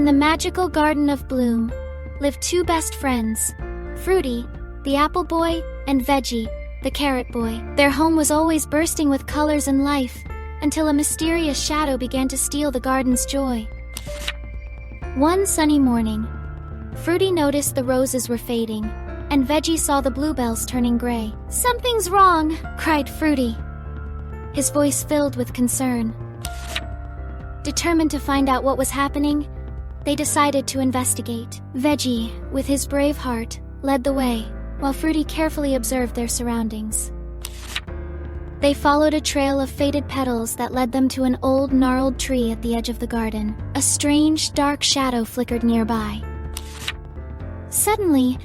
In the magical Garden of Bloom lived two best friends, Fruity, the apple boy, and Veggie, the carrot boy. Their home was always bursting with colors and life, until a mysterious shadow began to steal the garden's joy. One sunny morning, Fruity noticed the roses were fading, and Veggie saw the bluebells turning gray. "Something's wrong!" cried Fruity, his voice filled with concern. Determined to find out what was happening, they decided to investigate. Veggie, with his brave heart, led the way, while Fruity carefully observed their surroundings. They followed a trail of faded petals that led them to an old, gnarled tree at the edge of the garden. A strange, dark shadow flickered nearby. Suddenly,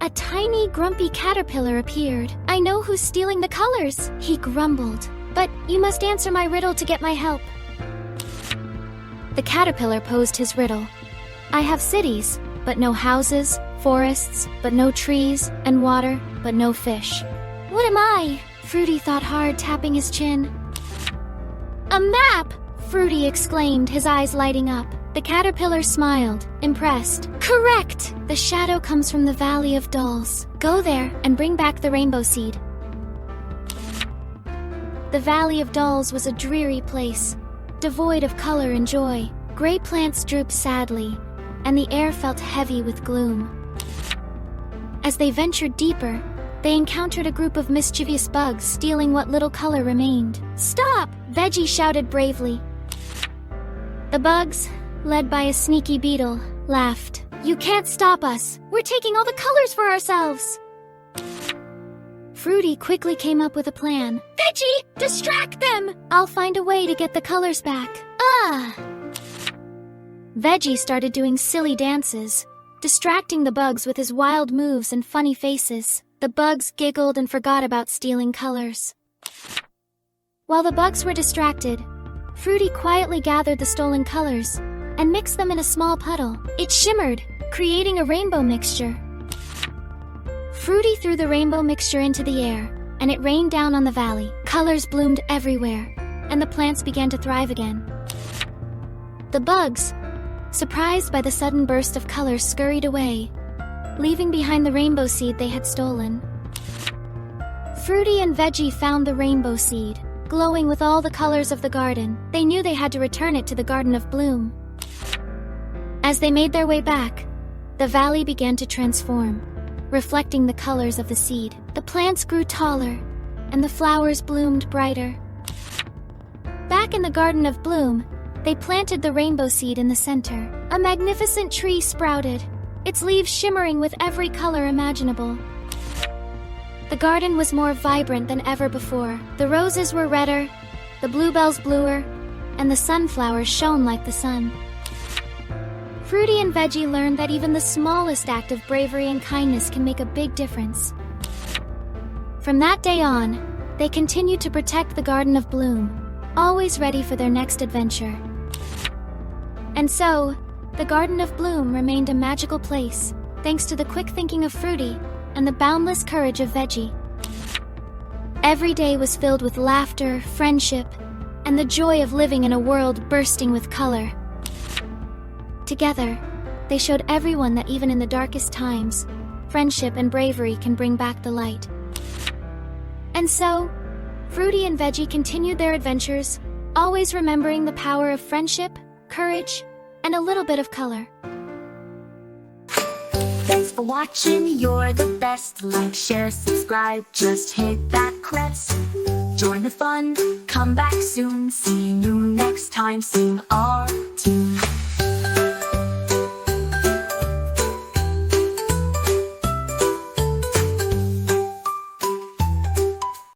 a tiny, grumpy caterpillar appeared. "I know who's stealing the colors," he grumbled, "but you must answer my riddle to get my help." The caterpillar posed his riddle. "I have cities, but no houses, forests, but no trees, and water, but no fish. What am I?" Fruity thought hard, tapping his chin. "A map!" Fruity exclaimed, his eyes lighting up. The caterpillar smiled, impressed. "Correct! The shadow comes from the Valley of Dolls. Go there and bring back the rainbow seed." The Valley of Dolls was a dreary place, devoid of color and joy. Gray plants drooped sadly, and the air felt heavy with gloom. As they ventured deeper, they encountered a group of mischievous bugs stealing what little color remained. "Stop!" Veggie shouted bravely. The bugs, led by a sneaky beetle, laughed. "You can't stop us! We're taking all the colors for ourselves!" Fruity quickly came up with a plan. "Veggie, distract them! I'll find a way to get the colors back." "Ah!" Veggie started doing silly dances, distracting the bugs with his wild moves and funny faces. The bugs giggled and forgot about stealing colors. While the bugs were distracted, Fruity quietly gathered the stolen colors and mixed them in a small puddle. It shimmered, creating a rainbow mixture. Fruity threw the rainbow mixture into the air, and it rained down on the valley. Colors bloomed everywhere, and the plants began to thrive again. The bugs, surprised by the sudden burst of color, scurried away, leaving behind the rainbow seed they had stolen. Fruity and Veggie found the rainbow seed, glowing with all the colors of the garden. They knew they had to return it to the Garden of Bloom. As they made their way back, the valley began to transform, reflecting the colors of the seed. The plants grew taller, and the flowers bloomed brighter. Back in the Garden of Bloom, they planted the rainbow seed in the center. A magnificent tree sprouted, its leaves shimmering with every color imaginable. The garden was more vibrant than ever before. The roses were redder, the bluebells bluer, and the sunflowers shone like the sun. Fruity and Veggie learned that even the smallest act of bravery and kindness can make a big difference. From that day on, they continued to protect the Garden of Bloom, always ready for their next adventure. And so, the Garden of Bloom remained a magical place, thanks to the quick thinking of Fruity and the boundless courage of Veggie. Every day was filled with laughter, friendship, and the joy of living in a world bursting with color. Together, they showed everyone that even in the darkest times, friendship and bravery can bring back the light. And so, Fruity and Veggie continued their adventures, always remembering the power of friendship, courage, and a little bit of color. Thanks for watching, you're the best. Like, share, subscribe, just hit that crest. Join the fun, come back soon. See you next time, sing our tune.